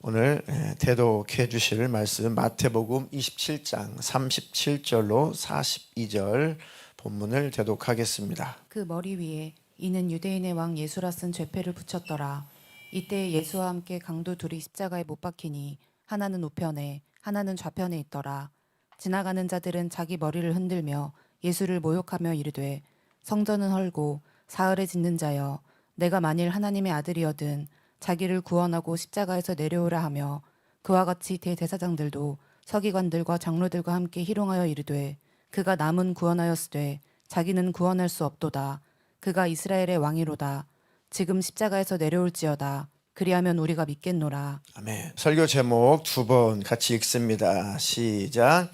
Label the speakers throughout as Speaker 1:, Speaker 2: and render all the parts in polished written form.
Speaker 1: 오늘 대독해 주실 말씀 마태복음 27장 37절로 42절 본문을 대독하겠습니다.
Speaker 2: 그 머리 위에 이는 유대인의 왕 예수라 쓴 죄패를 붙였더라. 이때 예수와 함께 강도 둘이 십자가에 못 박히니 하나는 우편에 하나는 좌편에 있더라. 지나가는 자들은 자기 머리를 흔들며 예수를 모욕하며 이르되 성전은 헐고 사흘에 짓는 자여 내가 만일 하나님의 아들이어든 자기를 구원하고 십자가에서 내려오라 하며 그와 같이 대제사장들도 서기관들과 장로들과 함께 희롱하여 이르되 그가 남은 구원하였으되 자기는 구원할 수 없도다. 그가 이스라엘의 왕이로다. 지금 십자가에서 내려올지어다. 그리하면 우리가 믿겠노라.
Speaker 1: 아멘. 설교 제목 두 번 같이 읽습니다. 시작.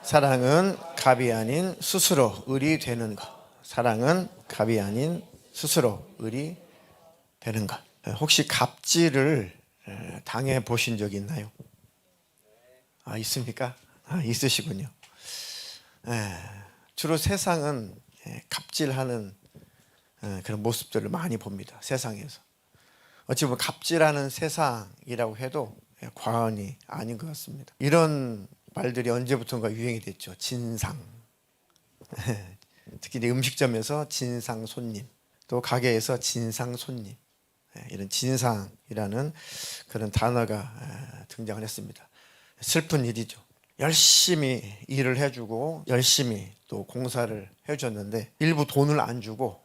Speaker 1: 사랑은 갑이 아닌 스스로 을이 되는 것. 사랑은 갑이 아닌 스스로 을이 되는 것. 혹시 갑질을 당해 보신 적 있나요? 있습니까? 있으시군요. 주로 세상은 갑질하는 그런 모습들을 많이 봅니다. 세상에서. 어찌 보면 갑질하는 세상이라고 해도 과언이 아닌 것 같습니다. 이런 말들이 언제부턴가 유행이 됐죠. 진상. 특히 음식점에서 진상 손님, 또 가게에서 진상 손님. 이런 진상이라는 그런 단어가 등장을 했습니다. 슬픈 일이죠. 열심히 일을 해주고 열심히 또 공사를 해줬는데 일부 돈을 안 주고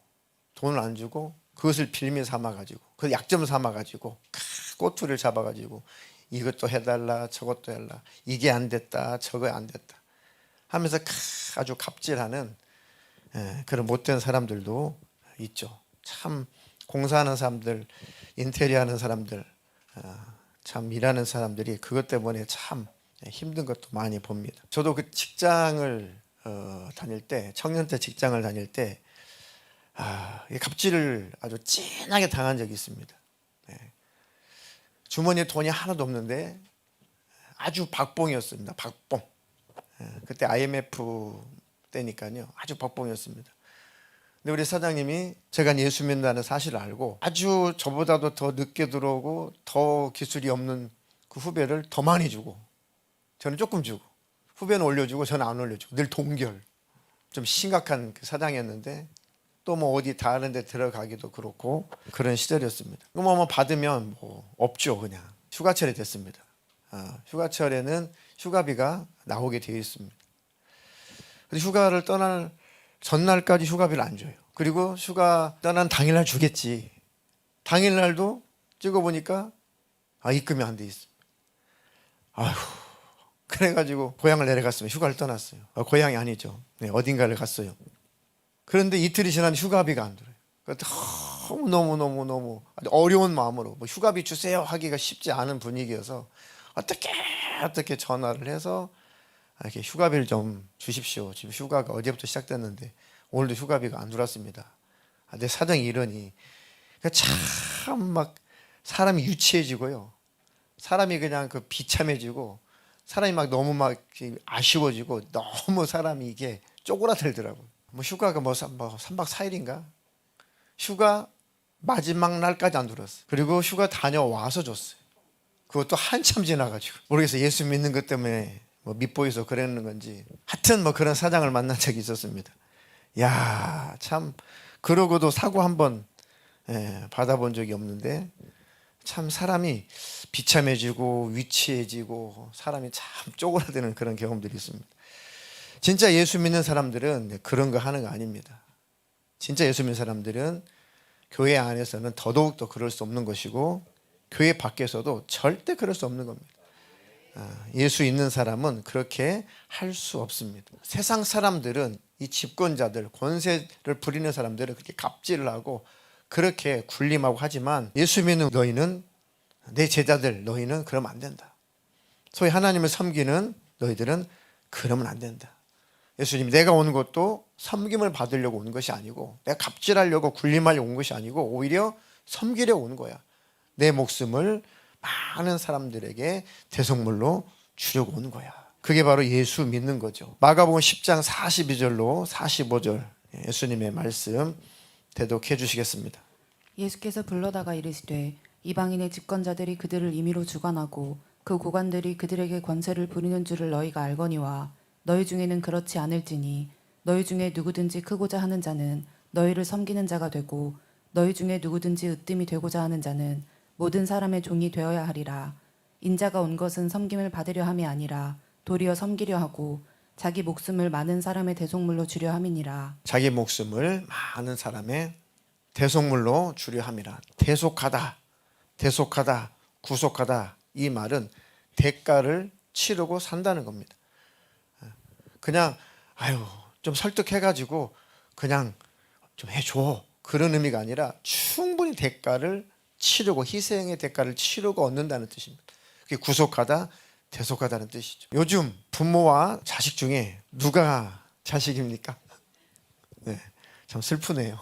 Speaker 1: 그것을 빌미 삼아가지고 그 약점 삼아가지고 꼬투리를 잡아가지고 이것도 해달라 저것도 해달라 이게 안 됐다 저거 안 됐다 하면서 아주 갑질하는 그런 못된 사람들도 있죠. 참 공사하는 사람들, 인테리어 하는 사람들, 참 일하는 사람들이 그것 때문에 참 힘든 것도 많이 봅니다. 저도 그 직장을 다닐 때, 청년 때 직장을 다닐 때 갑질을 아주 진하게 당한 적이 있습니다. 주머니에 돈이 하나도 없는데 아주 박봉이었습니다. 박봉. 그때 IMF 때니까요. 아주 박봉이었습니다. 근데 우리 사장님이 제가 예수 믿는다는 사실을 알고 아주 저보다도 더 늦게 들어오고 더 기술이 없는 그 후배를 더 많이 주고 저는 조금 주고 후배는 올려주고 저는 안 올려주고 늘 동결. 좀 심각한 그 사장이었는데 또 뭐 어디 다른 데 들어가기도 그렇고 그런 시절이었습니다. 뭐 받으면 뭐 없죠. 그냥 휴가철이 됐습니다. 휴가철에는 휴가비가 나오게 되어 있습니다. 근데 휴가를 떠날 전날까지 휴가비를 안 줘요. 그리고 휴가 떠난 당일날 주겠지. 당일날도 찍어보니까 입금이 안 돼 있어. 아휴, 그래가지고 고향을 내려갔으면 휴가를 떠났어요. 고향이 아니죠. 어딘가를 갔어요. 그런데 이틀이 지난 휴가비가 안 들어요. 너무 어려운 마음으로 뭐 휴가비 주세요 하기가 쉽지 않은 분위기여서 어떻게 전화를 해서 이렇게 휴가비를 좀 주십시오. 지금 휴가가 어제부터 시작됐는데 오늘도 휴가비가 안 들어왔습니다. 내 사정이 이러니 참 막 사람이 유치해지고요. 사람이 그냥 그 비참해지고 사람이 막 너무 막 아쉬워지고 너무 사람이 이게 쪼그라들더라고요. 뭐 휴가가 뭐 3박 4일인가? 휴가 마지막 날까지 안 들어왔어요. 그리고 휴가 다녀와서 줬어요. 그것도 한참 지나가지고 모르겠어요. 예수 믿는 것 때문에 뭐 밑보여서 그랬는 건지 하여튼 뭐 그런 사장을 만난 적이 있었습니다. 야, 참 그러고도 사고 한번 받아본 적이 없는데 참 사람이 비참해지고 위치해지고 사람이 참 쪼그라드는 그런 경험들이 있습니다. 진짜 예수 믿는 사람들은 그런 거 하는 거 아닙니다. 진짜 예수 믿는 사람들은 교회 안에서는 더더욱 더 그럴 수 없는 것이고 교회 밖에서도 절대 그럴 수 없는 겁니다. 예수 있는 사람은 그렇게 할 수 없습니다. 세상 사람들은 이 집권자들, 권세를 부리는 사람들은 그렇게 갑질을 하고 그렇게 군림하고 하지만 예수 믿는 너희는 내 제자들 너희는 그러면 안 된다. 소위 하나님을 섬기는 너희들은 그러면 안 된다. 예수님이 내가 온 것도 섬김을 받으려고 온 것이 아니고 내가 갑질하려고 군림하려고 온 것이 아니고 오히려 섬기려고 온 거야. 내 목숨을 많은 사람들에게 대속물로 주려고 온 거야. 그게 바로 예수 믿는 거죠. 마가복음 10장 42절로 45절 예수님의 말씀 대독해 주시겠습니다.
Speaker 2: 예수께서 불러다가 이르시되 이방인의 집권자들이 그들을 임의로 주관하고 그 고관들이 그들에게 권세를 부리는 줄을 너희가 알거니와 너희 중에는 그렇지 않을지니 너희 중에 누구든지 크고자 하는 자는 너희를 섬기는 자가 되고 너희 중에 누구든지 으뜸이 되고자 하는 자는 모든 사람의 종이 되어야 하리라. 인자가 온 것은 섬김을 받으려 함이 아니라 도리어 섬기려 하고 자기 목숨을 많은 사람의 대속물로 주려 함이니라.
Speaker 1: 자기 목숨을 많은 사람의 대속물로 주려 함이라. 대속하다, 대속하다, 구속하다, 이 말은 대가를 치르고 산다는 겁니다. 그냥 좀 설득해가지고 그냥 좀 해줘, 그런 의미가 아니라 충분히 대가를 치르고, 희생의 대가를 치르고 얻는다는 뜻입니다. 그게 구속하다, 대속하다는 뜻이죠. 요즘 부모와 자식 중에 누가 자식입니까? 네, 참 슬프네요.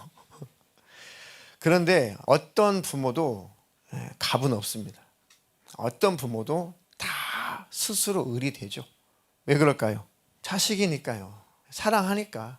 Speaker 1: 그런데 어떤 부모도 갑은 없습니다. 어떤 부모도 다 스스로 을이 되죠. 왜 그럴까요? 자식이니까요. 사랑하니까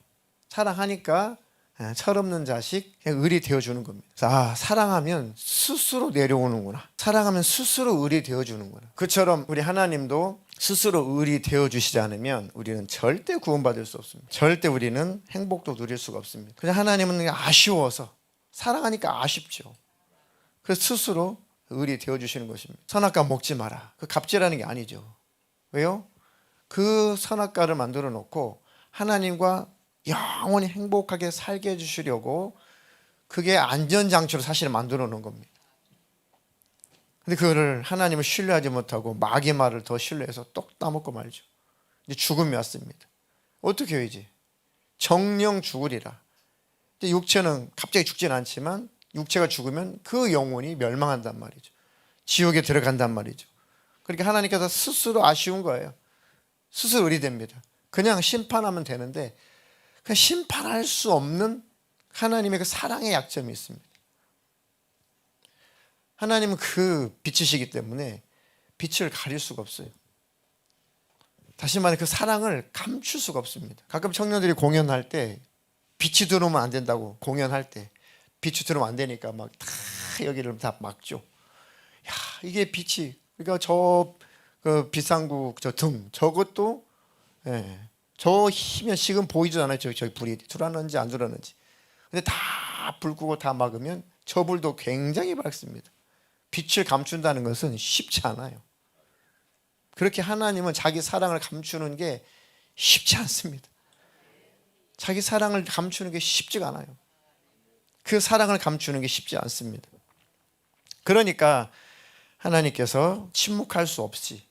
Speaker 1: 철없는 자식 그냥 을이 되어주는 겁니다. 사랑하면 스스로 내려오는구나. 사랑하면 스스로 을이 되어주는구나. 그처럼 우리 하나님도 스스로 을이 되어주시지 않으면 우리는 절대 구원받을 수 없습니다. 절대 우리는 행복도 누릴 수가 없습니다. 그냥 하나님은 그냥 아쉬워서, 사랑하니까 아쉽죠. 그래서 스스로 을이 되어주시는 것입니다. 선악과 먹지 마라. 그 갑질하는 게 아니죠. 왜요? 그 선악과를 만들어 놓고 하나님과 영원히 행복하게 살게 해주시려고, 그게 안전장치로 사실은 만들어 놓은 겁니다. 근데 그거를 하나님을 신뢰하지 못하고 마귀의 말을 더 신뢰해서 똑 따먹고 말죠. 이제 죽음이 왔습니다. 어떻게 해요 이제? 정령 죽으리라. 이제 육체는 갑자기 죽지는 않지만 육체가 죽으면 그 영혼이 멸망한단 말이죠. 지옥에 들어간단 말이죠. 그러니까 하나님께서 스스로 아쉬운 거예요. 스스로 의리됩니다. 그냥 심판하면 되는데 그 심판할 수 없는 하나님의 그 사랑의 약점이 있습니다. 하나님은 그 빛이시기 때문에 빛을 가릴 수가 없어요. 다시 말해 그 사랑을 감출 수가 없습니다. 가끔 청년들이 공연할 때 빛이 들어오면 안 된다고, 공연할 때 빛이 들어오면 안 되니까 막 다 여기를 다 막죠. 야, 이게 빛이, 그러니까 그 비상구 저것도 저 희면 지금 보이지도 않아요. 저기 불이 들어왔는지 안 들어왔는지. 근데 다 불 끄고 다 막으면 저 불도 굉장히 밝습니다. 빛을 감춘다는 것은 쉽지 않아요. 그렇게 하나님은 자기 사랑을 감추는 게 쉽지 않습니다. 자기 사랑을 감추는 게 쉽지가 않아요. 그 사랑을 감추는 게 쉽지 않습니다. 그러니까 하나님께서 침묵할 수 없이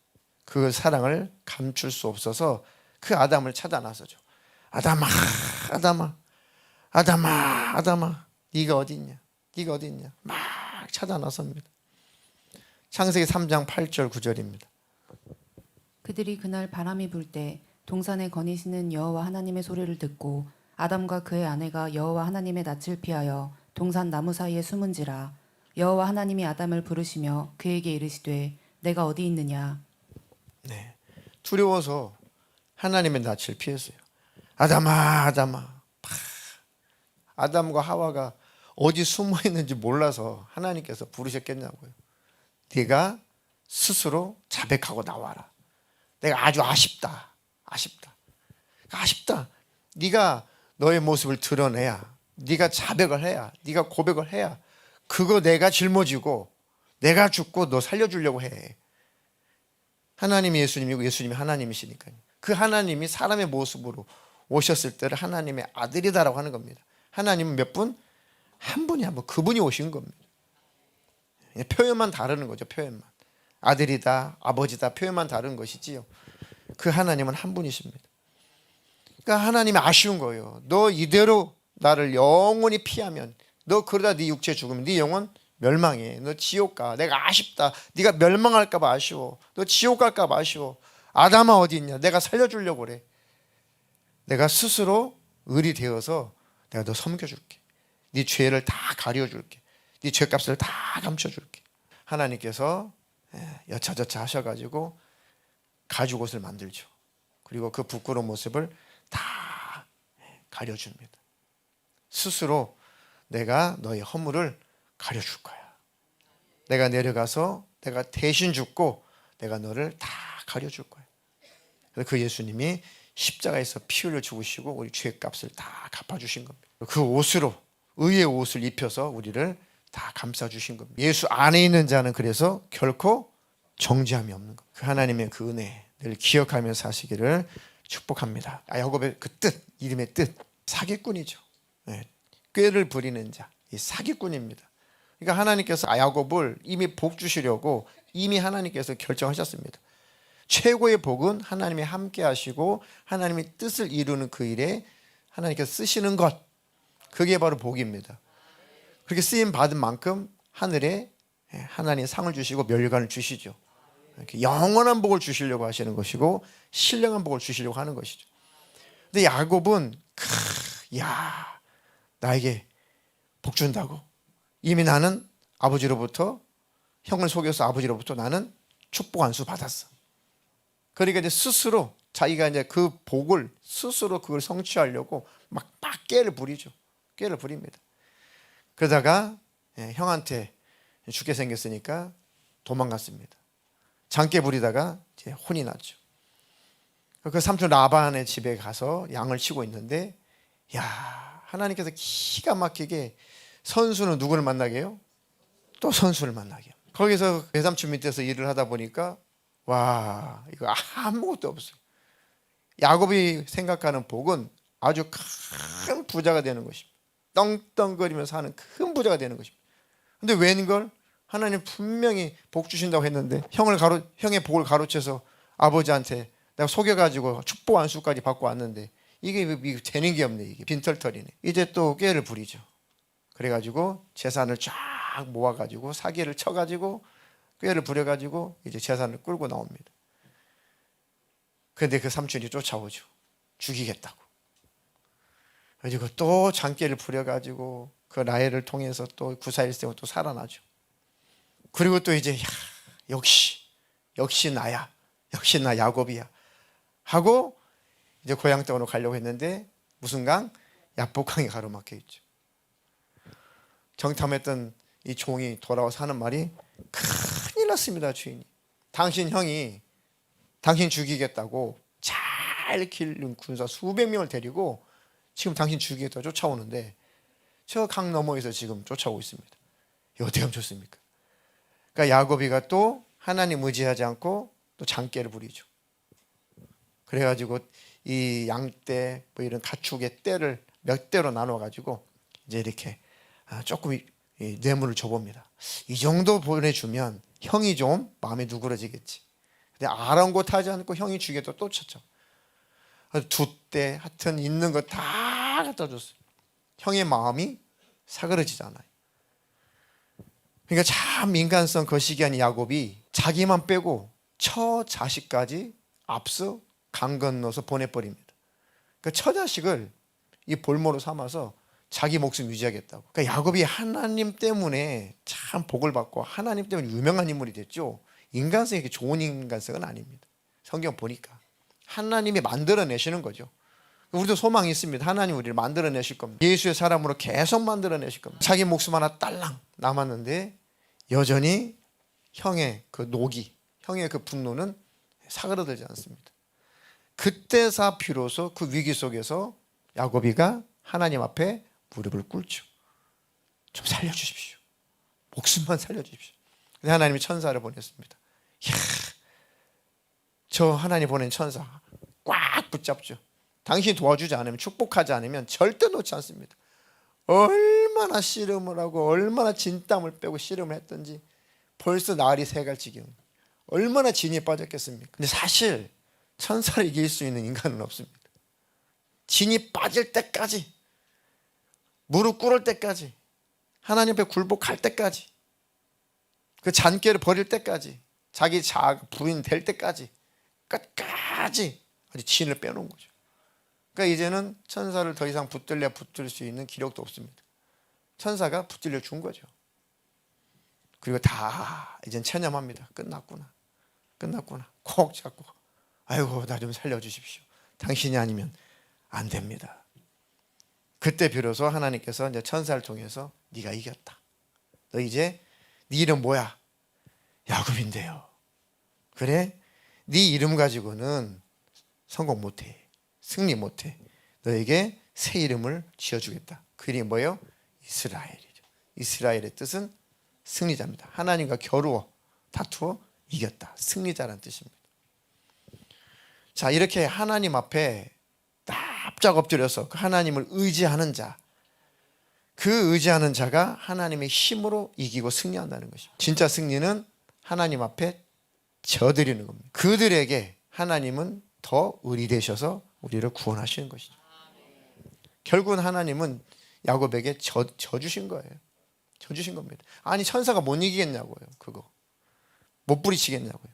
Speaker 1: 그 사랑을 감출 수 없어서 그 아담을 찾아 나서죠. 아담아, 아담아, 아담아, 아담아, 네가 어디 있냐? 네가 어디 있냐? 막 찾아 나섭니다. 창세기 3장 8절 9절입니다.
Speaker 2: 그들이 그날 바람이 불 때 동산에 거니시는 여호와 하나님의 소리를 듣고 아담과 그의 아내가 여호와 하나님의 낯을 피하여 동산 나무 사이에 숨은지라. 여호와 하나님이 아담을 부르시며 그에게 이르시되 내가 어디 있느냐.
Speaker 1: 네, 두려워서 하나님의 낯을 피했어요. 아담아, 아담아. 아담과 하와가 어디 숨어 있는지 몰라서 하나님께서 부르셨겠냐고요. 네가 스스로 자백하고 나와라. 내가 아주 아쉽다. 네가 너의 모습을 드러내야, 네가 자백을 해야, 네가 고백을 해야 그거 내가 짊어지고 내가 죽고 너 살려주려고 해. 하나님이 예수님이고 예수님이 하나님이시니까요. 그 하나님이 사람의 모습으로 오셨을 때를 하나님의 아들이다라고 하는 겁니다. 하나님은 몇 분? 한 분이 한 분, 그분이 오신 겁니다. 표현만 다르는 거죠. 표현만. 아들이다, 아버지다, 표현만 다른 것이지요. 그 하나님은 한 분이십니다. 그러니까 하나님이 아쉬운 거예요. 너 이대로 나를 영원히 피하면, 너 그러다 네 육체 죽으면 네 영혼 멸망해. 너 지옥 가. 내가 아쉽다. 네가 멸망할까 봐 아쉬워. 너 지옥 갈까 봐 아쉬워. 아담아 어디 있냐? 내가 살려주려고 그래. 내가 스스로 을이 되어서 내가 너 섬겨줄게. 네 죄를 다 가려줄게. 네 죄값을 다 감춰줄게. 하나님께서 여차저차 하셔가지고 가죽 옷을 만들죠. 그리고 그 부끄러운 모습을 다 가려줍니다. 스스로 내가 너의 허물을 가려줄 거야. 내가 내려가서 내가 대신 죽고 내가 너를 다 가려줄 거야. 그래서 그 예수님이 십자가에서 피 흘려 죽으시고 우리 죄 값을 다 갚아주신 겁니다. 그 옷으로 의의 옷을 입혀서 우리를 다 감싸주신 겁니다. 예수 안에 있는 자는 그래서 결코 정죄함이 없는 겁니다. 그 하나님의 그 은혜 늘 기억하며 사시기를 축복합니다. 야곱의 그 뜻, 이름의 뜻, 사기꾼이죠. 네. 꾀를 부리는 자, 이 사기꾼입니다. 그러니까 하나님께서 야곱을 이미 복 주시려고 이미 하나님께서 결정하셨습니다. 최고의 복은 하나님이 함께 하시고 하나님의 뜻을 이루는 그 일에 하나님께서 쓰시는 것, 그게 바로 복입니다. 그렇게 쓰임 받은 만큼 하늘에 하나님의 상을 주시고 멸관을 주시죠. 영원한 복을 주시려고 하시는 것이고 신령한 복을 주시려고 하는 것이죠. 근데 야곱은 야, 나에게 복 준다고. 이미 나는 아버지로부터, 형을 속여서 아버지로부터 나는 축복 안수 받았어. 그러니까 이제 스스로 자기가 이제 그 복을 스스로 그걸 성취하려고 막 깨를 부리죠. 깨를 부립니다. 그러다가 형한테 죽게 생겼으니까 도망갔습니다. 장깨 부리다가 이제 혼이 났죠. 그 삼촌 라반의 집에 가서 양을 치고 있는데, 야, 하나님께서 기가 막히게 선수는 누구를 만나게 해요? 또 선수를 만나게 해요. 거기서 외삼촌 밑에서 일을 하다 보니까 와, 이거 아무것도 없어요. 야곱이 생각하는 복은 아주 큰 부자가 되는 것입니다. 떵떵거리며 사는 큰 부자가 되는 것입니다. 근데 웬걸? 하나님 분명히 복 주신다고 했는데 형의 복을 가로채서 아버지한테 내가 속여가지고 축복 안수까지 받고 왔는데 이게 되는 게 없네. 이게 빈털털이네. 이제 또 꾀를 부리죠. 그래가지고 재산을 쫙 모아가지고 사기를 쳐가지고 꾀를 부려가지고 이제 재산을 끌고 나옵니다. 그런데 그 삼촌이 쫓아오죠. 죽이겠다고. 그리고 또 장깨를 부려가지고 그 라헬을 통해서 또 구사일생으로 또 살아나죠. 그리고 또 이제 역시 나야. 역시 나 야곱이야. 하고 이제 고향 땅으로 가려고 했는데 무슨 강? 야복강이 가로막혀 있죠. 정탐했던 이 종이 돌아와서 하는 말이 큰일 났습니다, 주인이. 당신 형이 당신 죽이겠다고 잘 기른 군사 수백 명을 데리고 지금 당신 죽이겠다고 쫓아오는데 저 강 너머에서 지금 쫓아오고 있습니다. 이거 어떻게 하면 좋습니까? 그러니까 야곱이가 또 하나님 의지하지 않고 또 장깨를 부리죠. 그래가지고 이 양떼 뭐 이런 가축의 떼를 몇 대로 나눠가지고 이제 이렇게 조금 뇌물을 줘봅니다. 이 정도 보내주면 형이 좀 마음에 누그러지겠지. 근데 아랑곳하지 않고 형이 주겠다고 또 쳤죠. 두 대 하여튼 있는 거 다 갖다 줬어요. 형의 마음이 사그러지지 않아요. 그러니까 참 민간성 거시기한 야곱이 자기만 빼고 처자식까지 앞서 강 건너서 보내버립니다. 그러니까 처자식을 이 볼모로 삼아서 자기 목숨 유지하겠다고. 그러니까 야곱이 하나님 때문에 참 복을 받고 하나님 때문에 유명한 인물이 됐죠. 인간성이 이렇게 좋은 인간성은 아닙니다. 성경 보니까 하나님이 만들어내시는 거죠. 우리도 소망이 있습니다. 하나님 우리를 만들어내실 겁니다. 예수의 사람으로 계속 만들어내실 겁니다. 자기 목숨 하나 딸랑 남았는데 여전히 형의 그 노기, 형의 그 분노는 사그러들지 않습니다. 그때서 비로소 그 위기 속에서 야곱이가 하나님 앞에 무릎을 꿇죠. 좀 살려주십시오. 목숨만 살려주십시오. 근데 하나님이 천사를 보냈습니다. 이야, 저 하나님 보낸 천사 꽉 붙잡죠. 당신이 도와주지 않으면, 축복하지 않으면 절대 놓지 않습니다. 얼마나 씨름을 하고 얼마나 진땀을 빼고 씨름을 했던지 벌써 날이 새갈 지경. 얼마나 진이 빠졌겠습니까? 근데 사실 천사를 이길 수 있는 인간은 없습니다. 진이 빠질 때까지, 무릎 꿇을 때까지, 하나님 앞에 굴복할 때까지, 그 잔꾀를 버릴 때까지, 자기 자아가 부인될 때까지 끝까지 아주 진을 빼놓은 거죠. 그러니까 이제는 천사를 더 이상 붙들 수 있는 기력도 없습니다. 천사가 붙들려 준 거죠. 그리고 다 이젠 체념합니다. 끝났구나. 콕 잡고 아이고 나 좀 살려주십시오. 당신이 아니면 안 됩니다. 그때 비로소 하나님께서 이제 천사를 통해서 네가 이겼다. 너 이제 네 이름 뭐야? 야곱인데요. 그래? 네 이름 가지고는 성공 못해. 승리 못해. 너에게 새 이름을 지어주겠다. 그 이름이 뭐예요? 이스라엘이죠. 이스라엘의 뜻은 승리자입니다. 하나님과 겨루어 다투어 이겼다. 승리자라는 뜻입니다. 자, 이렇게 하나님 앞에 납작 엎드려서 그 하나님을 의지하는 자, 그 의지하는 자가 하나님의 힘으로 이기고 승리한다는 것입니다. 진짜 승리는 하나님 앞에 져드리는 겁니다. 그들에게 하나님은 더 의리 되셔서 우리를 구원하시는 것이죠. 결국은 하나님은 야곱에게 져주신 거예요. 져주신 겁니다. 아니 천사가 못 이기겠냐고요. 그거 못 부리치겠냐고요.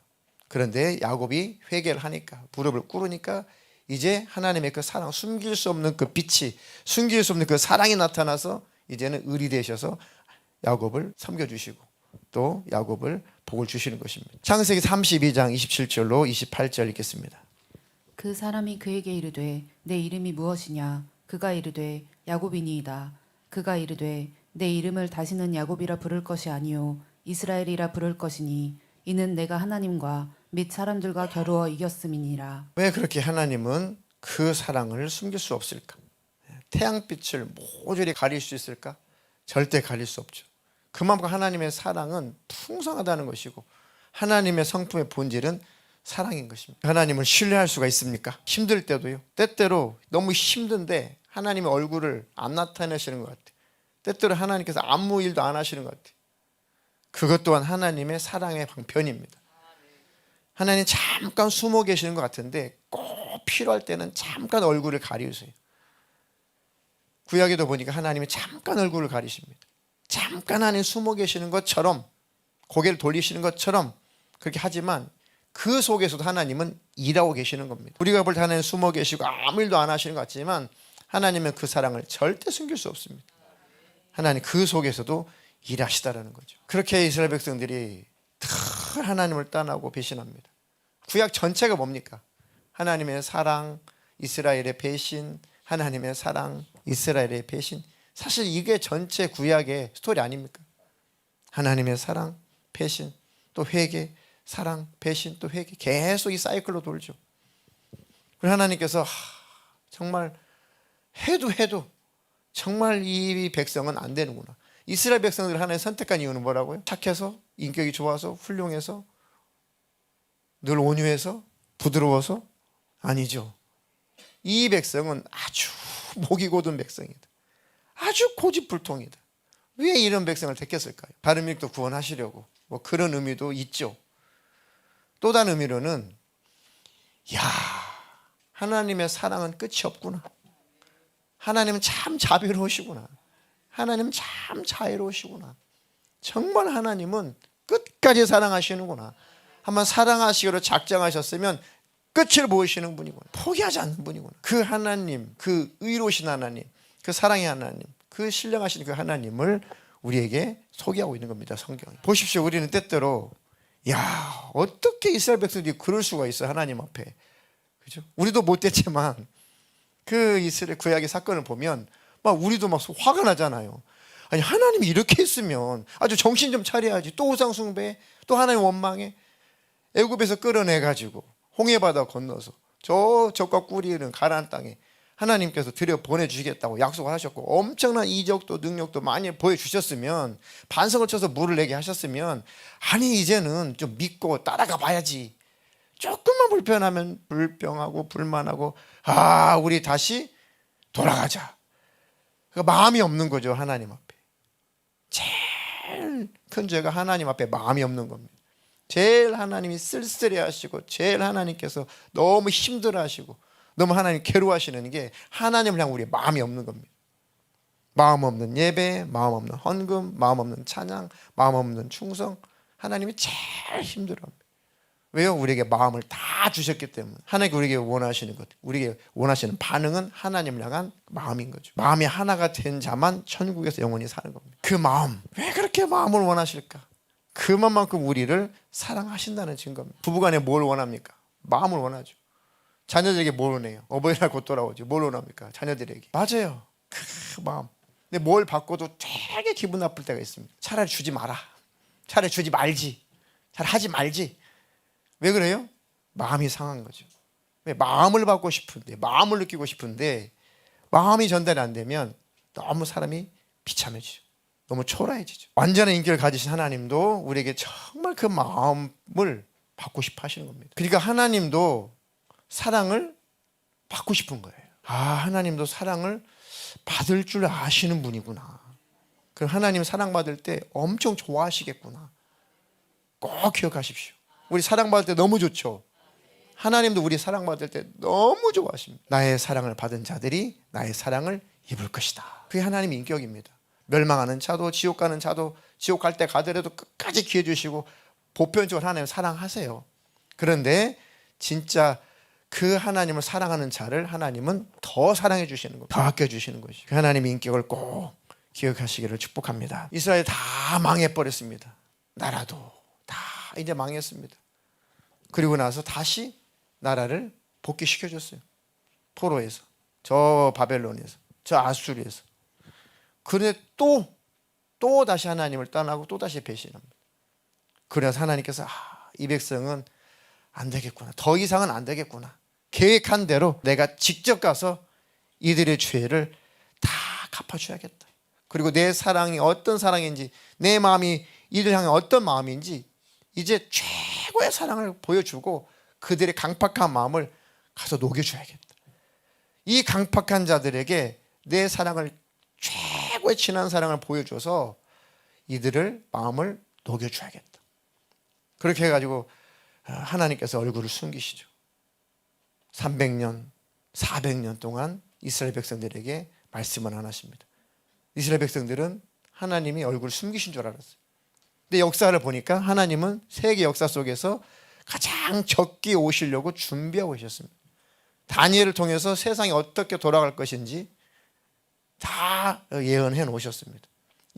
Speaker 1: 그런데 야곱이 회개를 하니까, 무릎을 꿇으니까 이제 하나님의 그 사랑, 숨길 수 없는 그 빛이, 숨길 수 없는 그 사랑이 나타나서 이제는 의리 되셔서 야곱을 섬겨주시고 또 야곱을 복을 주시는 것입니다. 창세기 32장 27절로 28절 읽겠습니다.
Speaker 2: 그 사람이 그에게 이르되 내 이름이 무엇이냐? 그가 이르되 야곱이니이다. 그가 이르되 내 이름을 다시는 야곱이라 부를 것이 아니요 이스라엘이라 부를 것이니 이는 내가 하나님과 및 사람들과 겨루어 이겼음이니라.
Speaker 1: 왜 그렇게 하나님은 그 사랑을 숨길 수 없을까? 태양빛을 모조리 가릴 수 있을까? 절대 가릴 수 없죠. 그만큼 하나님의 사랑은 풍성하다는 것이고 하나님의 성품의 본질은 사랑인 것입니다. 하나님을 신뢰할 수가 있습니까? 힘들 때도요. 때때로 너무 힘든데 하나님의 얼굴을 안 나타내시는 것 같아요. 때때로 하나님께서 아무 일도 안 하시는 것 같아요. 그것 또한 하나님의 사랑의 방편입니다. 하나님 잠깐 숨어 계시는 것 같은데 꼭 필요할 때는 잠깐 얼굴을 가리우세요. 구약에도 보니까 하나님이 잠깐 얼굴을 가리십니다. 잠깐 하나님 숨어 계시는 것처럼, 고개를 돌리시는 것처럼 그렇게 하지만 그 속에서도 하나님은 일하고 계시는 겁니다. 우리가 볼 때 하나님 숨어 계시고 아무 일도 안 하시는 것 같지만 하나님은 그 사랑을 절대 숨길 수 없습니다. 하나님 그 속에서도 일하시다라는 거죠. 그렇게 이스라엘 백성들이 늘 하나님을 떠나고 배신합니다. 구약 전체가 뭡니까? 하나님의 사랑, 이스라엘의 배신, 하나님의 사랑, 이스라엘의 배신. 사실 이게 전체 구약의 스토리 아닙니까? 하나님의 사랑, 배신, 또 회개, 사랑, 배신, 또 회개. 계속 이 사이클로 돌죠. 그리고 하나님께서 정말 해도 정말 이 백성은 안 되는구나. 이스라엘 백성들을 하나님 선택한 이유는 뭐라고요? 착해서, 인격이 좋아서, 훌륭해서, 늘 온유해서, 부드러워서? 아니죠. 이 백성은 아주 목이 고든 백성이다. 아주 고집불통이다. 왜 이런 백성을 택했을까요? 다른 민족도 구원하시려고 뭐 그런 의미도 있죠. 또 다른 의미로는 하나님의 사랑은 끝이 없구나. 하나님은 참 자비로우시구나. 하나님은 참 자애로우시구나. 정말 하나님은 끝까지 사랑하시는구나. 한번 사랑하시기로 작정하셨으면 끝을 보이시는 분이구나. 포기하지 않는 분이구나. 그 하나님, 그 의로우신 하나님, 그 사랑의 하나님, 그 신령하신 그 하나님을 우리에게 소개하고 있는 겁니다. 성경이. 보십시오. 우리는 때때로 어떻게 이스라엘 백성들이 그럴 수가 있어, 하나님 앞에. 그죠? 우리도 못됐지만 그 이스라엘 구약의 사건을 보면 우리도 막 화가 나잖아요. 아니 하나님이 이렇게 했으면 아주 정신 좀 차려야지. 또 우상 숭배, 또 하나님 원망해. 애굽에서 끌어내가지고 홍해바다 건너서 저 적과 꿀이는 가나안 땅에 하나님께서 들여 보내주시겠다고 약속을 하셨고 엄청난 이적도 능력도 많이 보여주셨으면, 반성을 쳐서 물을 내게 하셨으면, 아니 이제는 좀 믿고 따라가 봐야지. 조금만 불편하면 불평하고 불만하고 우리 다시 돌아가자. 그러니까 마음이 없는 거죠. 하나님 앞에 제일 큰 죄가 하나님 앞에 마음이 없는 겁니다. 제일 하나님이 쓸쓸해 하시고 제일 하나님께서 너무 힘들어 하시고 너무 하나님 괴로워하시는 게 하나님을 향한 우리의 마음이 없는 겁니다. 마음 없는 예배, 마음 없는 헌금, 마음 없는 찬양, 마음 없는 충성. 하나님이 제일 힘들어합니다. 왜요? 우리에게 마음을 다 주셨기 때문에. 하나님께 우리에게 원하시는 것, 우리에게 원하시는 반응은 하나님을 향한 마음인 거죠. 마음이 하나가 된 자만 천국에서 영원히 사는 겁니다. 그 마음, 왜 그렇게 마음을 원하실까? 그만큼 우리를 사랑하신다는 증거입니다. 부부간에 뭘 원합니까? 마음을 원하죠. 자녀들에게 뭘 원해요? 어버이날 곧 돌아오죠. 뭘 원합니까? 자녀들에게. 맞아요. 그 마음. 근데 뭘 받고도 되게 기분 나쁠 때가 있습니다. 차라리 주지 마라. 차라리 주지 말지. 잘 하지 말지. 왜 그래요? 마음이 상한 거죠. 왜? 마음을 받고 싶은데, 마음을 느끼고 싶은데 마음이 전달이 안 되면 너무 사람이 비참해지죠. 너무 초라해지죠. 완전한 인격을 가지신 하나님도 우리에게 정말 그 마음을 받고 싶어 하시는 겁니다. 그러니까 하나님도 사랑을 받고 싶은 거예요. 하나님도 사랑을 받을 줄 아시는 분이구나. 그럼 하나님 사랑받을 때 엄청 좋아하시겠구나. 꼭 기억하십시오. 우리 사랑받을 때 너무 좋죠. 하나님도 우리 사랑받을 때 너무 좋아하십니다. 나의 사랑을 받은 자들이 나의 사랑을 입을 것이다. 그게 하나님의 인격입니다. 멸망하는 자도 지옥 가는 자도 지옥 갈 때 가더라도 끝까지 기회 주시고 보편적으로 하나님 사랑하세요. 그런데 진짜 그 하나님을 사랑하는 자를 하나님은 더 사랑해 주시는 거, 더 아껴 주시는 것이. 그 하나님의 인격을 꼭 기억하시기를 축복합니다. 이스라엘 다 망해버렸습니다. 나라도 다 이제 망했습니다. 그리고 나서 다시 나라를 복귀시켜줬어요. 포로에서, 저 바벨론에서, 저 아수르에서. 그런데 또 다시 하나님을 떠나고 또 다시 배신합니다. 그래서 하나님께서 이 백성은 안 되겠구나. 더 이상은 안 되겠구나. 계획한 대로 내가 직접 가서 이들의 죄를 다 갚아줘야겠다. 그리고 내 사랑이 어떤 사랑인지, 내 마음이 이들 향해 어떤 마음인지 이제 최고의 사랑을 보여주고 그들의 강팍한 마음을 가서 녹여줘야겠다. 이 강팍한 자들에게 내 사랑을, 최고의 진한 사랑을 보여줘서 이들을 마음을 녹여줘야겠다. 그렇게 해가지고 하나님께서 얼굴을 숨기시죠. 300년, 400년 동안 이스라엘 백성들에게 말씀을 안 하십니다. 이스라엘 백성들은 하나님이 얼굴을 숨기신 줄 알았어요. 근데 역사를 보니까 하나님은 세계 역사 속에서 가장 적게 오시려고 준비하고 계셨습니다. 다니엘을 통해서 세상이 어떻게 돌아갈 것인지 다 예언해 놓으셨습니다.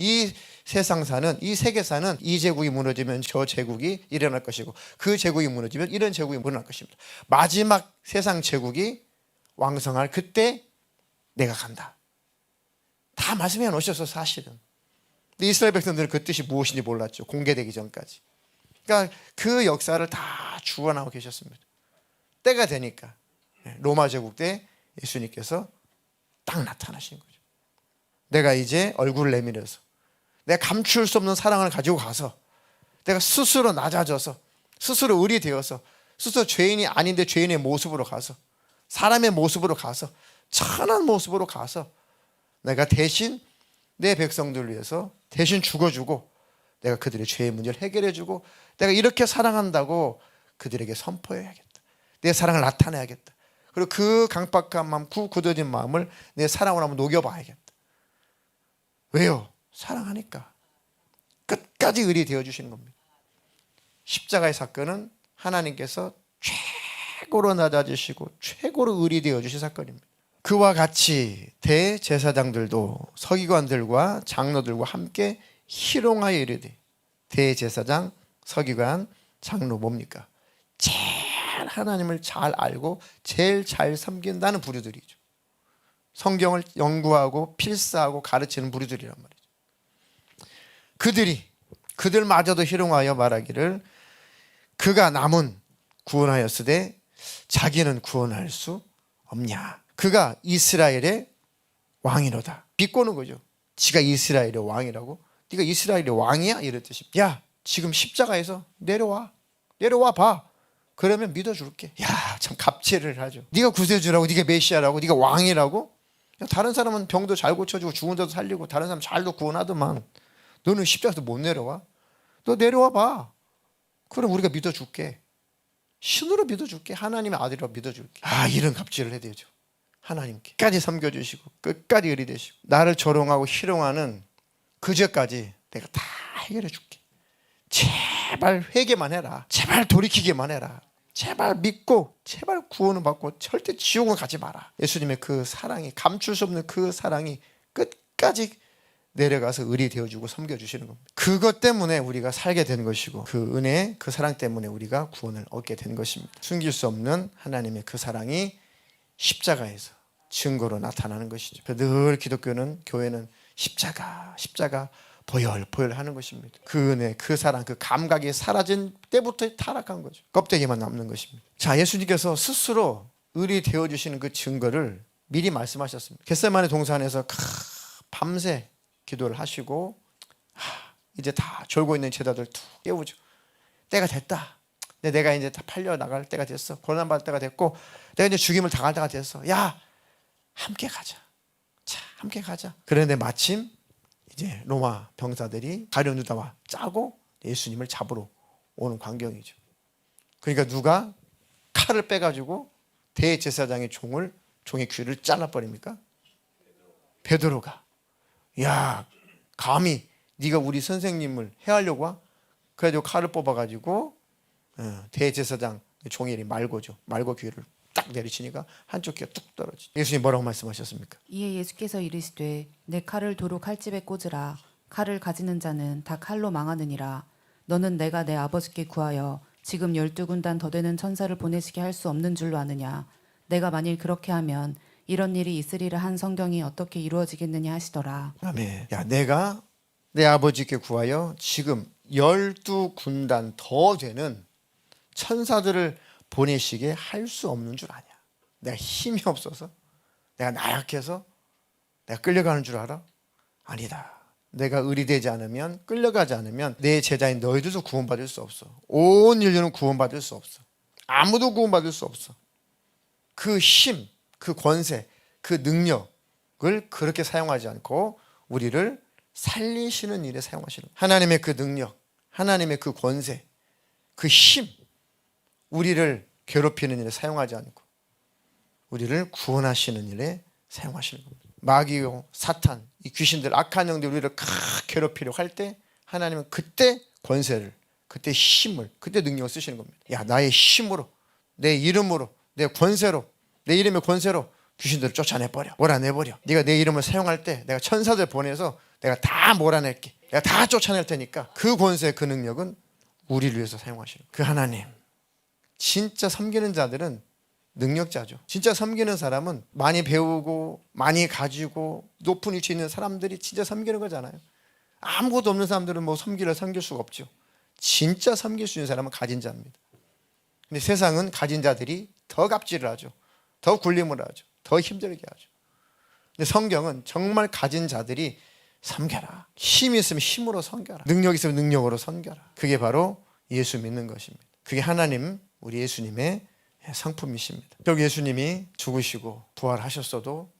Speaker 1: 이 세상사는, 이 세계사는 이 제국이 무너지면 저 제국이 일어날 것이고 그 제국이 무너지면 이런 제국이 무너날 것입니다. 마지막 세상 제국이 왕성할 그때 내가 간다. 다 말씀해 놓으셨어 사실은. 근데 이스라엘 백성들은 그 뜻이 무엇인지 몰랐죠. 공개되기 전까지. 그러니까 그 역사를 다 주관하고 계셨습니다. 때가 되니까 로마 제국 때 예수님께서 딱 나타나신 거죠. 내가 이제 얼굴을 내밀어서 내가 감출 수 없는 사랑을 가지고 가서 내가 스스로 낮아져서 스스로 의리 되어서 스스로 죄인이 아닌데 죄인의 모습으로 가서 사람의 모습으로 가서 천한 모습으로 가서 내가 대신 내 백성들을 위해서 대신 죽어주고 내가 그들의 죄의 문제를 해결해주고 내가 이렇게 사랑한다고 그들에게 선포해야겠다. 내 사랑을 나타내야겠다. 그리고 그 강박한 마음, 굳어진 마음을 내 사랑으로 한번 녹여봐야겠다. 왜요? 사랑하니까. 끝까지 의리 되어주시는 겁니다. 십자가의 사건은 하나님께서 최고로 낮아지시고 최고로 의리 되어주신 사건입니다. 그와 같이 대제사장들도 서기관들과 장로들과 함께 희롱하여 이르되, 대제사장, 서기관, 장로 뭡니까? 제일 하나님을 잘 알고 제일 잘 섬긴다는 부류들이죠. 성경을 연구하고 필사하고 가르치는 부류들이란 말이죠. 그들마저도 희롱하여 말하기를 그가 남은 구원하였으되 자기는 구원할 수 없냐. 그가 이스라엘의 왕이로다. 비꼬는 거죠. 지가 이스라엘의 왕이라고? 네가 이스라엘의 왕이야? 이랬듯이. 야, 지금 십자가에서 내려와 봐. 그러면 믿어줄게. 야, 참 갑질을 하죠. 네가 구세주라고, 네가 메시아라고, 네가 왕이라고? 다른 사람은 병도 잘 고쳐주고 죽은 자도 살리고 다른 사람 잘도 구원하더만 너는 십자가에서 못 내려와? 너 내려와 봐. 그럼 우리가 믿어줄게. 신으로 믿어줄게. 하나님의 아들이라고 믿어줄게. 이런 갑질을 해야 되죠. 하나님께 끝까지 섬겨주시고 끝까지 의리되시고 나를 조롱하고 희롱하는 그 죄까지 내가 다 해결해 줄게. 제발 회개만 해라. 제발 돌이키기만 해라. 제발 믿고 제발 구원을 받고 절대 지옥은 가지 마라. 예수님의 그 사랑이, 감출 수 없는 그 사랑이 끝까지 내려가서 의리 되어주고 섬겨주시는 겁니다. 그것 때문에 우리가 살게 된 것이고 그 은혜, 그 사랑 때문에 우리가 구원을 얻게 된 것입니다. 숨길 수 없는 하나님의 그 사랑이 십자가에서 증거로 나타나는 것이죠. 늘 기독교는, 교회는 십자가 보혈보혈 하는 것입니다. 그 은혜, 그 사랑, 그 감각이 사라진 때부터 타락한 거죠. 껍데기만 남는 것입니다. 자, 예수님께서 스스로 의리 되어주시는 그 증거를 미리 말씀하셨습니다. 겟세마네 동산에서 밤새 기도를 하시고 이제 다 졸고 있는 제자들 툭 깨우죠. 때가 됐다. 내가 이제 다 팔려 나갈 때가 됐어. 고난받을 때가 됐고 내가 이제 죽임을 당할 때가 됐어. 야, 함께 가자. 자, 함께 가자. 그런데 마침 이제 로마 병사들이 가룟유다와 짜고 예수님을 잡으러 오는 광경이죠. 그러니까 누가 칼을 빼가지고 대제사장의 종의 귀를 잘라버립니까? 베드로가. 야, 감히 네가 우리 선생님을 해하려고 와? 그래가지고 칼을 뽑아가지고 대제사장 종이 말고죠. 말고 귀를 딱 내리치니까 한쪽 귀가 뚝 떨어지죠. 예수님 뭐라고 말씀하셨습니까?
Speaker 2: 이에 예수께서 이르시되 내 칼을 도로 칼집에 꽂으라. 칼을 가지는 자는 다 칼로 망하느니라. 너는 내가 내 아버지께 구하여 지금 12군단 더 되는 천사를 보내시게 할 수 없는 줄로 아느냐. 내가 만일 그렇게 하면 이런 일이 있으리라 한 성경이 어떻게 이루어지겠느냐 하시더라.
Speaker 1: 아멘. 야, 내가 내 아버지께 구하여 지금 12군단 더 되는 천사들을 보내시게 할 수 없는 줄 아냐. 내가 힘이 없어서, 내가 나약해서 내가 끌려가는 줄 알아? 아니다. 내가 의리되지 않으면, 끌려가지 않으면 내 제자인 너희들도 구원받을 수 없어. 온 인류는 구원받을 수 없어. 아무도 구원받을 수 없어. 그 힘, 그 권세, 그 능력을 그렇게 사용하지 않고 우리를 살리시는 일에 사용하시는 거예요. 하나님의 그 능력, 하나님의 그 권세, 그 힘, 우리를 괴롭히는 일에 사용하지 않고 우리를 구원하시는 일에 사용하시는 겁니다. 마귀요, 사탄, 이 귀신들, 악한 영들 우리를 괴롭히려고 할 때 하나님은 그때 권세를, 그때 힘을, 그때 능력을 쓰시는 겁니다. 야, 나의 힘으로, 내 이름으로, 내 권세로, 내 이름의 권세로 귀신들을 쫓아내버려, 몰아내버려. 네가 내 이름을 사용할 때 내가 천사들 보내서 내가 다 몰아낼게. 내가 다 쫓아낼 테니까 그 권세, 그 능력은 우리를 위해서 사용하시는 거예요. 그 하나님, 진짜 섬기는 자들은 능력자죠. 진짜 섬기는 사람은 많이 배우고 많이 가지고 높은 위치에 있는 사람들이 진짜 섬기는 거잖아요. 아무것도 없는 사람들은 뭐 섬길 수가 없죠. 진짜 섬길 수 있는 사람은 가진 자입니다. 근데 세상은 가진 자들이 더 갑질을 하죠. 더 굴림을 하죠. 더 힘들게 하죠. 근데 성경은 정말 가진 자들이 섬겨라. 힘이 있으면 힘으로 섬겨라. 능력이 있으면 능력으로 섬겨라. 그게 바로 예수 믿는 것입니다. 그게 하나님, 우리 예수님의 상품이십니다. 결국 예수님이 죽으시고 부활하셨어도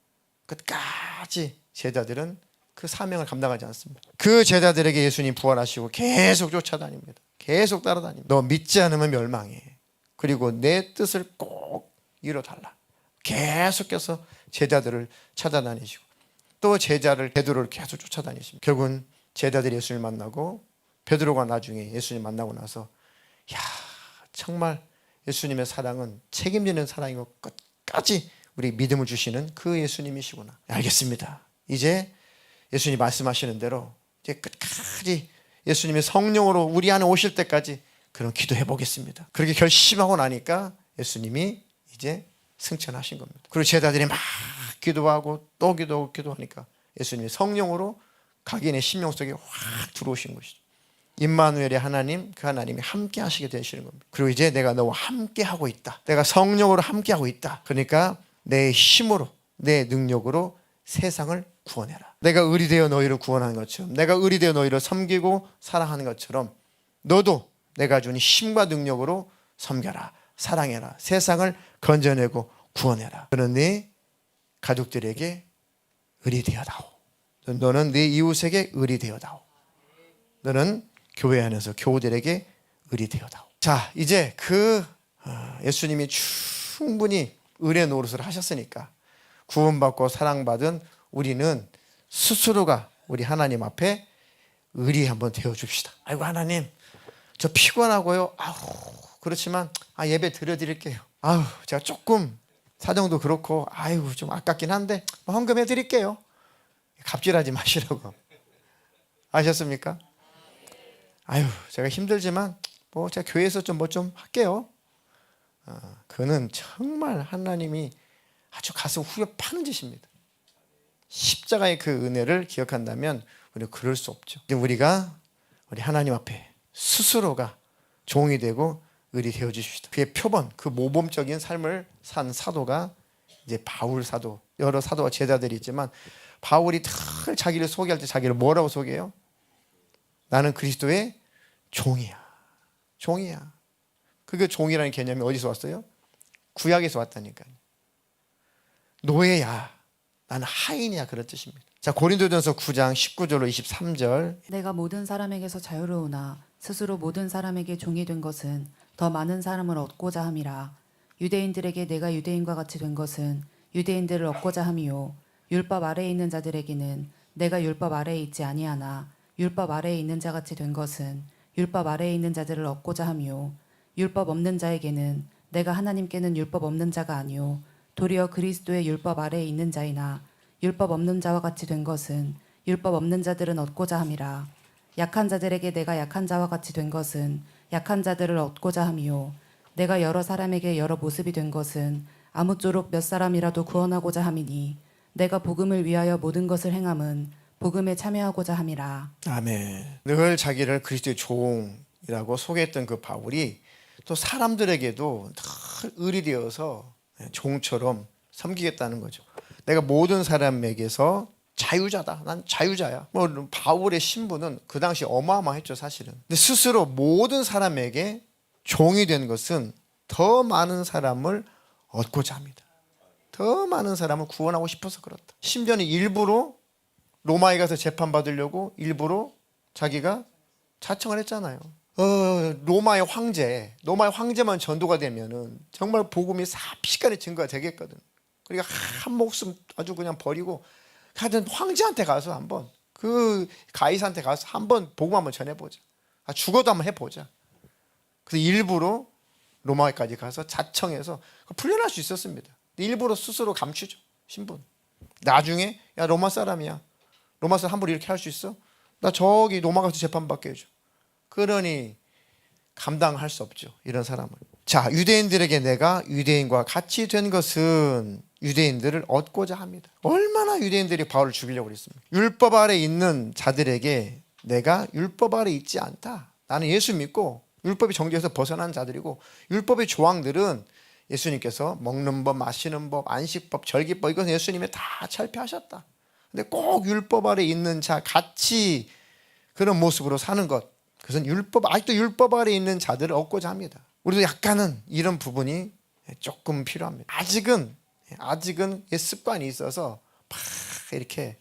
Speaker 1: 끝까지 제자들은 그 사명을 감당하지 않습니다. 그 제자들에게 예수님 부활하시고 계속 쫓아다닙니다. 계속 따라다닙니다. 너 믿지 않으면 멸망해. 그리고 내 뜻을 꼭 이뤄달라. 계속해서 제자들을 찾아다니시고 또 제자를 베드로를 계속 쫓아다니십니다. 결국은 제자들이 예수님을 만나고 베드로가 나중에 예수님 만나고 나서 야, 정말 예수님의 사랑은 책임지는 사랑이고 끝까지 우리 믿음을 주시는 그 예수님이시구나. 알겠습니다. 이제 예수님 말씀하시는 대로 이제 끝까지 예수님의 성령으로 우리 안에 오실 때까지 그런 기도해 보겠습니다. 그렇게 결심하고 나니까 예수님이 이제 승천하신 겁니다. 그리고 제자들이 막 기도하고 또 기도하고 기도하니까 예수님이 성령으로 각인의 심령 속에 확 들어오신 것이죠. 임마누엘의 하나님, 그 하나님이 함께 하시게 되시는 겁니다. 그리고 이제 내가 너와 함께 하고 있다. 내가 성령으로 함께 하고 있다. 그러니까 내 힘으로, 내 능력으로 세상을 구원해라. 내가 의리되어 너희를 구원하는 것처럼, 내가 의리되어 너희를 섬기고 사랑하는 것처럼 너도 내가 준 힘과 능력으로 섬겨라, 사랑해라, 세상을 건져내고 구원해라. 너는 네 가족들에게 의리되어다오. 너는 네 이웃에게 의리되어다오. 너는 교회 안에서 교우들에게 의리되어다오. 자, 이제 그 예수님이 충분히 은혜 노릇을 하셨으니까 구원받고 사랑받은 우리는 스스로가 우리 하나님 앞에 의리 한번 되어줍시다. 아이고 하나님, 저 피곤하고요. 그렇지만 예배 드려드릴게요. 제가 조금 사정도 그렇고 좀 아깝긴 한데 헌금해 드릴게요. 갑질하지 마시라고. 아셨습니까? 제가 힘들지만 제가 교회에서 좀 할게요. 그는 정말 하나님이 아주 가슴 후벼 파는 짓입니다. 십자가의 그 은혜를 기억한다면 우리가 그럴 수 없죠. 우리가 우리 하나님 앞에 스스로가 종이 되고 을이 되어 주십시다. 그의 표본, 그 모범적인 삶을 산 사도가 이제 바울 사도, 여러 사도와 제자들이 있지만 바울이 늘 자기를 소개할 때 자기를 뭐라고 소개해요? 나는 그리스도의 종이야. 종이야. 그게 종이라는 개념이 어디서 왔어요? 구약에서 왔다니까요. 노예야. 나는 하인이야. 그런 뜻입니다. 자, 고린도전서 9장 19절로 23절.
Speaker 2: 내가 모든 사람에게서 자유로우나 스스로 모든 사람에게 종이 된 것은 더 많은 사람을 얻고자 함이라. 유대인들에게 내가 유대인과 같이 된 것은 유대인들을 얻고자 함이요 율법 아래에 있는 자들에게는 내가 율법 아래에 있지 아니하나 율법 아래에 있는 자 같이 된 것은 율법 아래에 있는 자들을 얻고자 함이요 율법 없는 자에게는 내가 하나님께는 율법 없는 자가 아니요 도리어 그리스도의 율법 아래에 있는 자이나 율법 없는 자와 같이 된 것은 율법 없는 자들은 얻고자 함이라. 약한 자들에게 내가 약한 자와 같이 된 것은 약한 자들을 얻고자 함이요 내가 여러 사람에게 여러 모습이 된 것은 아무쪼록 몇 사람이라도 구원하고자 함이니 내가 복음을 위하여 모든 것을 행함은 복음에 참여하고자 함이라.
Speaker 1: 아멘. 늘 자기를 그리스도의 종이라고 소개했던 그 바울이 또 사람들에게도 늘 을이 되어서 종처럼 섬기겠다는 거죠. 내가 모든 사람에게서 자유자다. 난 자유자야. 뭐 바울의 신분은 그 당시 어마어마했죠, 사실은. 근데 스스로 모든 사람에게 종이 된 것은 더 많은 사람을 얻고자 합니다. 더 많은 사람을 구원하고 싶어서 그렇다. 심지어는 일부러 로마에 가서 재판받으려고 일부러 자기가 자청을 했잖아요. 로마의 황제만 전도가 되면은 정말 복음이 삽시간에 증거가 되겠거든. 그러니까 한 목숨 아주 그냥 버리고 하여튼 황제한테 가서 한번 그 가이사한테 가서 한번 복음 한번 전해보자. 죽어도 한번 해보자. 그래서 일부러 로마까지 가서 자청해서 풀려날 수 있었습니다. 일부러 스스로 감추죠, 신분. 나중에 야 로마 사람이야. 로마 사람 함부로 이렇게 할 수 있어? 나 저기 로마 가서 재판받게 해줘. 그러니 감당할 수 없죠, 이런 사람을. 자, 유대인들에게 내가 유대인과 같이 된 것은 유대인들을 얻고자 합니다. 얼마나 유대인들이 바울을 죽이려고 그랬습니까? 율법 아래 있는 자들에게 내가 율법 아래 있지 않다. 나는 예수 믿고 율법의 정죄에서 벗어난 자들이고 율법의 조항들은 예수님께서 먹는 법, 마시는 법, 안식법, 절기법 이것은 예수님이 다 철폐하셨다. 근데 꼭 율법 아래 있는 자 같이 그런 모습으로 사는 것, 그것은 아직도 율법 아래 있는 자들을 얻고자 합니다. 우리도 약간은 이런 부분이 조금 필요합니다. 아직은 습관이 있어서 막 이렇게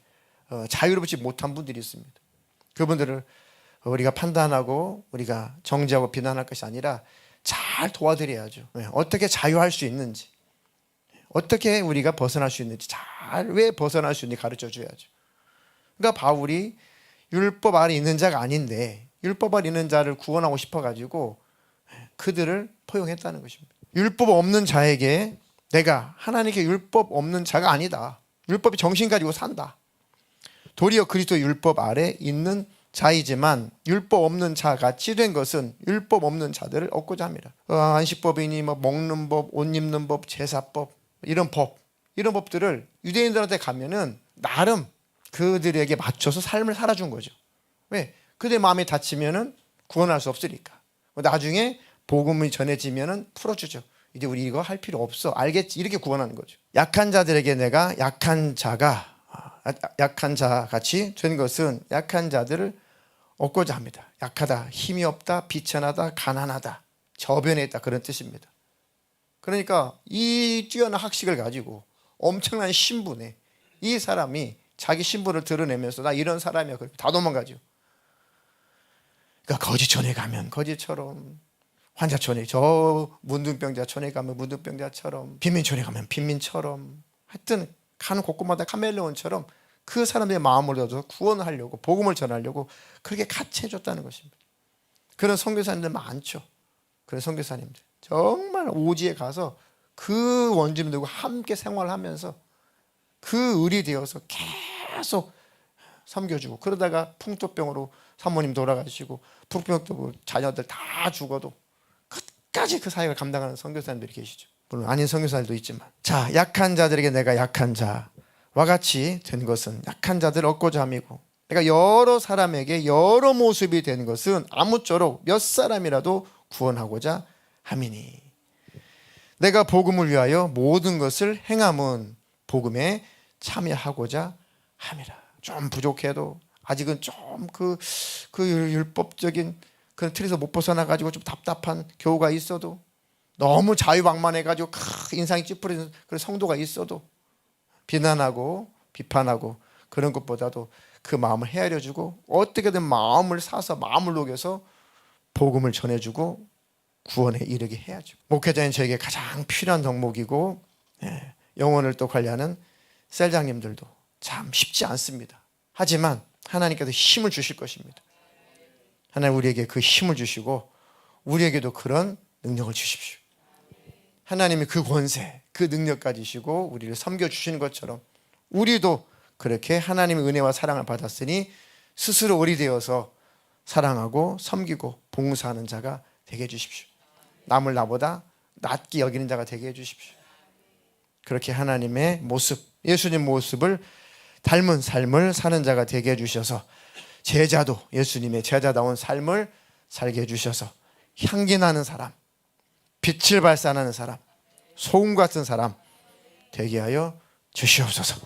Speaker 1: 자유롭지 못한 분들이 있습니다. 그분들을 우리가 판단하고 우리가 정죄하고 비난할 것이 아니라 잘 도와드려야죠. 어떻게 자유할 수 있는지, 어떻게 우리가 벗어날 수 있는지, 왜 벗어날 수 있는지 가르쳐 줘야죠. 그러니까 바울이 율법 아래 있는 자가 아닌데 율법 아래 있는 자를 구원하고 싶어가지고 그들을 포용했다는 것입니다. 율법 없는 자에게 내가 하나님께 율법 없는 자가 아니다. 율법이 정신 가지고 산다. 도리어 그리스도 율법 아래 있는 자이지만 율법 없는 자 같이 된 것은 율법 없는 자들을 얻고자 합니다. 안식법이니 뭐 먹는 법, 옷 입는 법, 제사법 이런 법들을 유대인들한테 가면은 나름 그들에게 맞춰서 삶을 살아준 거죠. 왜? 그들의 마음이 다치면은 구원할 수 없으니까. 나중에 복음이 전해지면은 풀어주죠. 이제 우리 이거 할 필요 없어. 알겠지? 이렇게 구원하는 거죠. 약한 자들에게 내가 약한 자 같이 된 것은 약한 자들을 얻고자 합니다. 약하다, 힘이 없다, 비천하다, 가난하다, 저변에 있다 그런 뜻입니다. 그러니까 이 뛰어난 학식을 가지고 엄청난 신분에 이 사람이 자기 신분을 드러내면서 나 이런 사람이야 다 도망가죠. 그러니까 거지촌에 가면 거지처럼, 환자촌에 저 문둥병자촌에 가면 문둥병자처럼, 빈민촌에 가면 빈민처럼, 하여튼 가는 곳곳마다 카멜레온처럼 그 사람들의 마음을 얻어서 구원을 하려고 복음을 전하려고 그렇게 같이 해줬다는 것입니다. 그런 선교사님들 많죠. 그런 선교사님들 정말 오지에 가서 그 원주민들과 함께 생활하면서 그 을이 되어서 계속 섬겨주고, 그러다가 풍토병으로 사모님 돌아가시고 풍토병도 자녀들 다 죽어도 끝까지 그 사역을 감당하는 선교사님들이 계시죠. 물론 아닌 선교사들도 있지만, 자, 약한 자들에게 내가 약한 자와 같이 된 것은 약한 자들을 얻고자 함이고 그러니까 여러 사람에게 여러 모습이 된 것은 아무쪼록 몇 사람이라도 구원하고자 함이니 내가 복음을 위하여 모든 것을 행함은 복음에 참여하고자 함이라. 좀 부족해도 아직은 좀 그 율법적인 그런 틀에서 못 벗어나 가지고 좀 답답한 교우가 있어도, 너무 자유방만해 가지고 인상이 찌푸려진 그런 성도가 있어도 비난하고 비판하고 그런 것보다도 그 마음을 헤아려주고 어떻게든 마음을 사서 마음을 녹여서 복음을 전해주고 구원에 이르게 해야죠. 목회자인 저에게 가장 필요한 덕목이고, 영혼을 또 관리하는 셀장님들도 참 쉽지 않습니다. 하지만 하나님께서 힘을 주실 것입니다. 하나님 우리에게 그 힘을 주시고 우리에게도 그런 능력을 주십시오. 하나님이 그 권세, 그 능력까지 주시고 우리를 섬겨주시는 것처럼 우리도 그렇게 하나님의 은혜와 사랑을 받았으니 스스로 어리 되어서 사랑하고 섬기고 봉사하는 자가 되게 해주십시오. 남을 나보다 낮게 여기는 자가 되게 해주십시오. 그렇게 하나님의 모습, 예수님 모습을 닮은 삶을 사는 자가 되게 해주셔서 제자도 예수님의 제자다운 삶을 살게 해주셔서 향기 나는 사람, 빛을 발산하는 사람, 소금 같은 사람 되게 하여 주시옵소서.